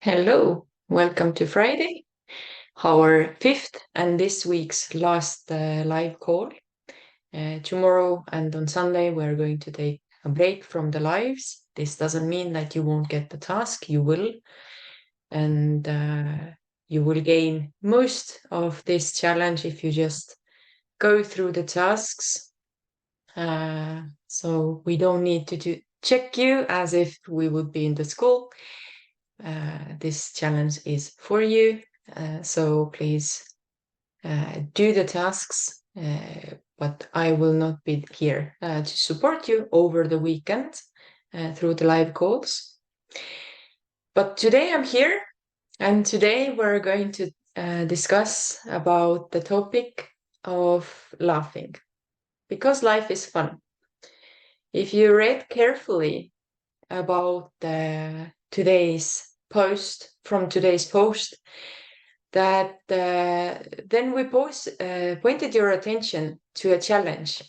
Hello, welcome to Friday, our fifth and this week's last live call. Tomorrow and on Sunday, we're going to take a break from the lives. This doesn't mean that you won't get the task, you will, and you will gain most of this challenge if you just go through the tasks. So we don't need to check you as if we would be in the school. This challenge is for you. So please do the tasks, but I will not be here to support you over the weekend through the live calls. But today I'm here, and today we're going to discuss about the topic of laughing, because life is fun. If you read carefully about today's post, that then we pointed your attention to a challenge.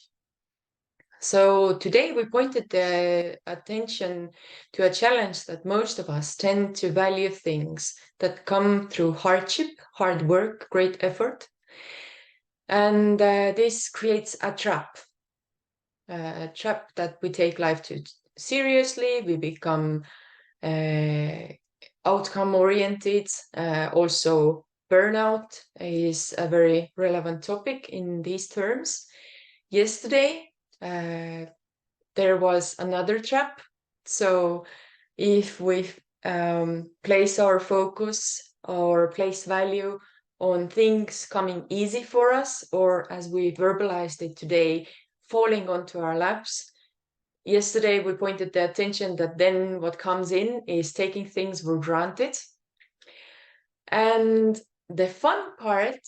So today we pointed the attention to a challenge that most of us tend to value things that come through hardship, hard work, great effort. And this creates a trap that we take life too seriously. We become outcome oriented. Also, burnout is a very relevant topic in these terms. Yesterday, there was another trap. So, if we place our focus or place value on things coming easy for us, or as we verbalized it today, falling onto our laps, yesterday we pointed the attention that then what comes in is taking things for granted. And the fun part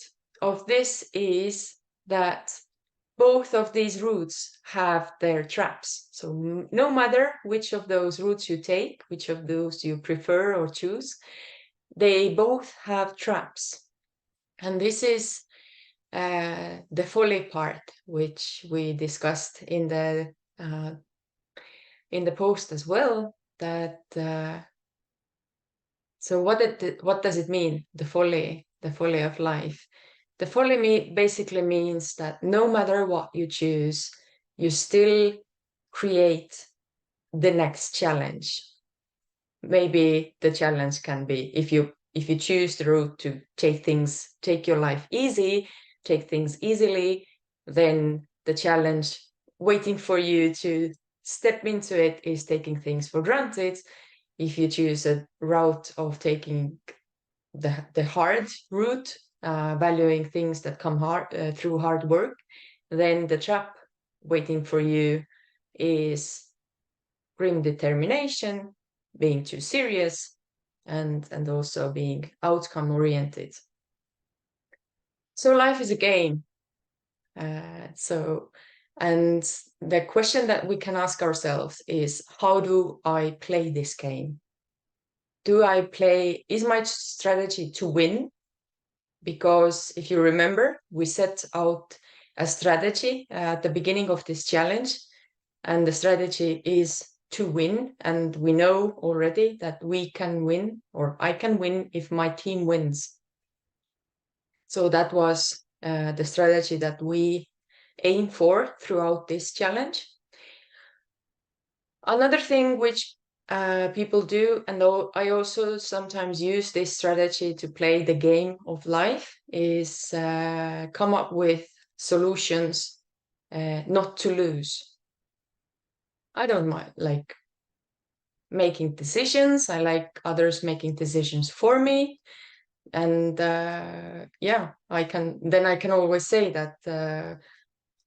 of this is that both of these routes have their traps. So no matter which of those routes you take, which of those you prefer or choose, they both have traps. And this is the folly part, which we discussed in the post as well. That so what does it mean? The folly of life. The folly basically means that no matter what you choose, you still create the next challenge. Maybe the challenge can be if you choose the route to take your life easy, take things easily, then the challenge waiting for you to step into it is taking things for granted. If you choose a route of taking the hard route, valuing things that come through hard work, then the trap waiting for you is grim determination, being too serious, and also being outcome oriented. So life is a game. And the question that we can ask ourselves is, how do I play this game? Is my strategy to win? Because if you remember, we set out a strategy at the beginning of this challenge, and the strategy is to win. And we know already that we can win, or I can win if my team wins. So that was the strategy that we aim for throughout this challenge. Another thing which people do, and I also sometimes use this strategy to play the game of life, is come up with solutions not to lose. I don't mind like making decisions. I like others making decisions for me. And yeah, I can always say that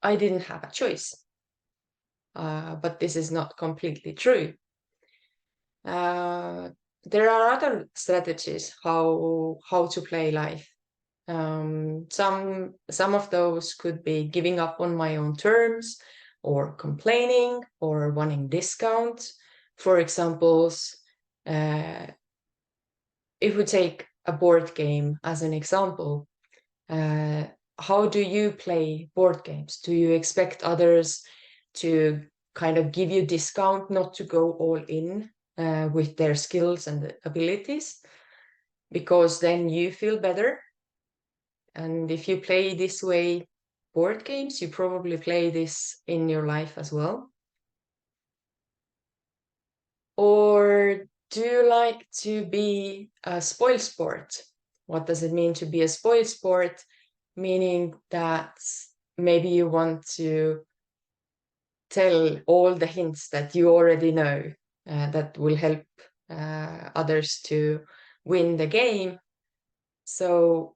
I didn't have a choice. But this is not completely true. There are other strategies how to play life. Some of those could be giving up on my own terms, or complaining, or wanting discounts. For examples, if we take a board game as an example, how do you play board games? Do you expect others to kind of give you discount, not to go all in with their skills and abilities? because then you feel better. And if you play this way board games, you probably play this in your life as well. Or do you like to be a spoil sport? What does it mean to be a spoil sport? Meaning that maybe you want to tell all the hints that you already know that will help others to win the game. So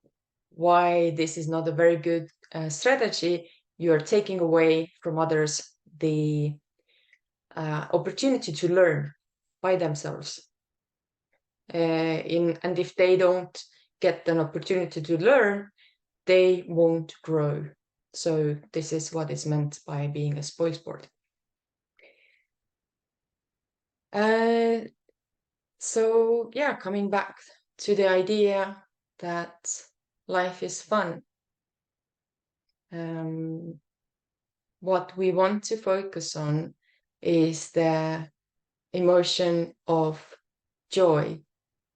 why this is not a very good strategy, you're taking away from others the opportunity to learn by themselves. And if they don't get an opportunity to learn, they won't grow. So this is what is meant by being a spoil sport. So yeah, coming back to the idea that life is fun. What we want to focus on is the emotion of joy.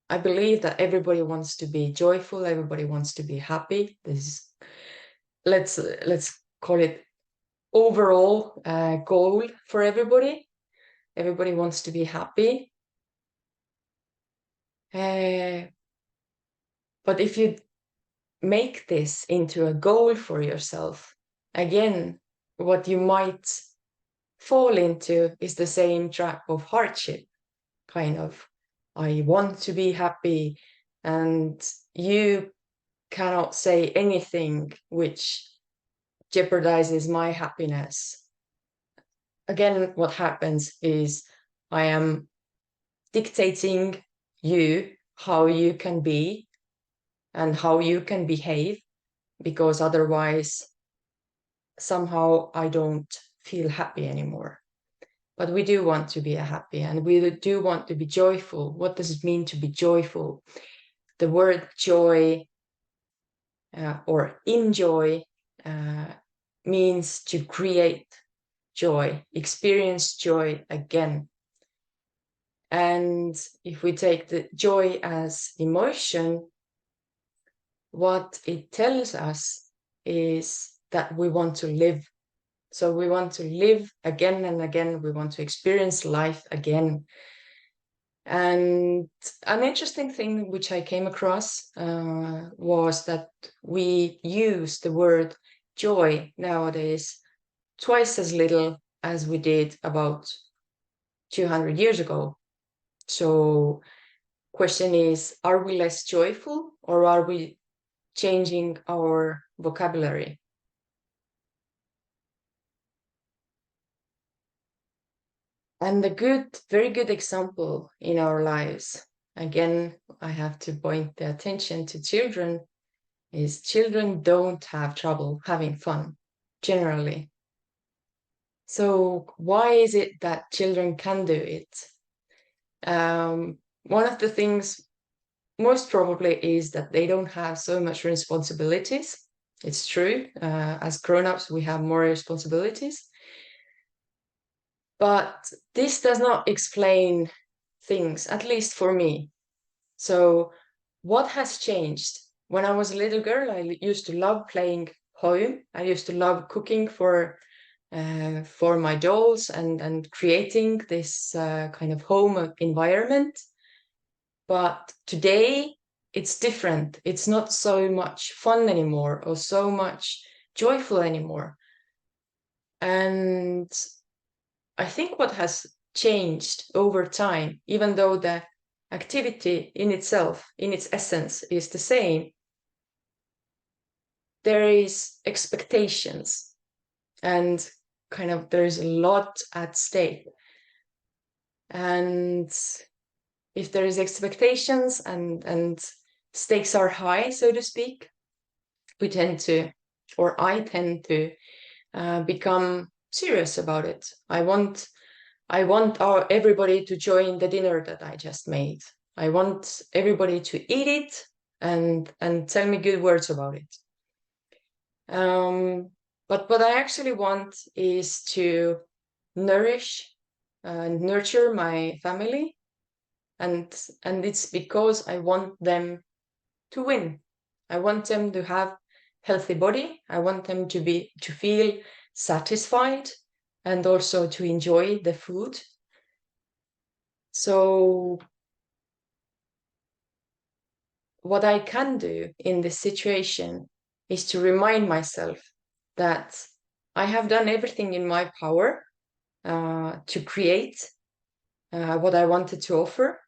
I believe that everybody wants to be joyful, everybody wants to be happy. Let's call it overall goal for everybody. Everybody wants to be happy. But if you make this into a goal for yourself, again, what you might fall into is the same trap of hardship, kind of. I want to be happy, and you cannot say anything which jeopardizes my happiness. Again, what happens is I am dictating you how you can be and how you can behave, because otherwise somehow I don't feel happy anymore. But we do want to be happy, and we do want to be joyful. What does it mean to be joyful? The word joy or enjoy means to create joy, experience joy again. And if we take the joy as emotion, what it tells us is that we want to live. So we want to live again and again. We want to experience life again. And an interesting thing which I came across was that we use the word joy nowadays twice as little as we did about 200 years ago. So question is, are we less joyful, or are we changing our vocabulary? And a very good example in our lives, again, I have to point the attention to children, is children don't have trouble having fun, generally. So why is it that children can do it? One of the things most probably is that they don't have so much responsibilities. It's true. As grown-ups, we have more responsibilities. But this does not explain things, at least for me. So what has changed? When I was a little girl, I used to love playing home. I used to love cooking for my dolls and creating this kind of home environment. But today it's different. It's not so much fun anymore or so much joyful anymore. And I think what has changed over time, even though the activity in itself, in its essence, is the same, there is expectations, and kind of there's a lot at stake. And if there is expectations and stakes are high, so to speak, we tend to, or I tend to, become serious about it. I want everybody to join the dinner that I just made. I want everybody to eat it and tell me good words about it. But what I actually want is to nurture my family, and it's because I want them to win. I want them to have healthy body. I want them to feel satisfied and also to enjoy the food. So what I can do in this situation is to remind myself that I have done everything in my power to create what I wanted to offer,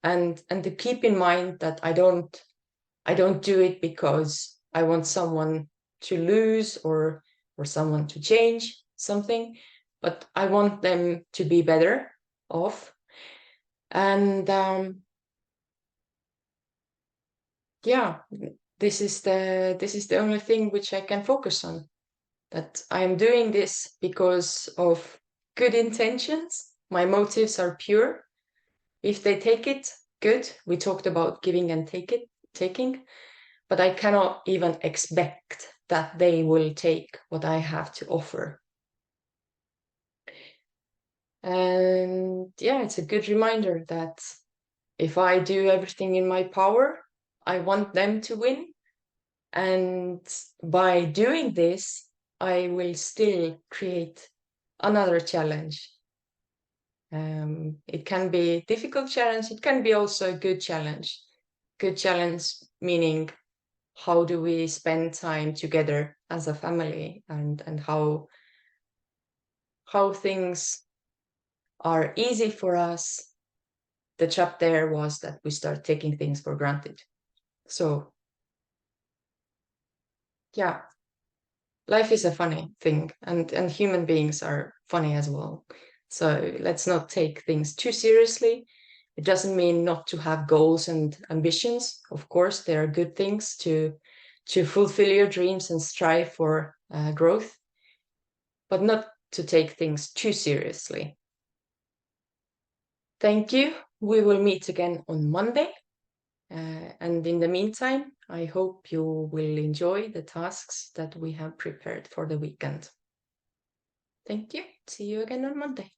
and to keep in mind that I don't do it because I want someone to lose or someone to change something, but I want them to be better off. And yeah, this is the only thing which I can focus on. That I am doing this because of good intentions. My motives are pure. If they take it, good. We talked about giving and taking, but I cannot even expect that they will take what I have to offer. And yeah, it's a good reminder that if I do everything in my power, I want them to win. And by doing this, I will still create another challenge. It can be a difficult challenge. It can be also a good challenge. Good challenge meaning how do we spend time together as a family, and how things are easy for us. The trap there was that we start taking things for granted. So yeah, life is a funny thing, and human beings are funny as well. So let's not take things too seriously. It doesn't mean not to have goals and ambitions. Of course, there are good things to fulfill your dreams and strive for growth, but not to take things too seriously. Thank you. We will meet again on Monday. And in the meantime, I hope you will enjoy the tasks that we have prepared for the weekend. Thank you. See you again on Monday.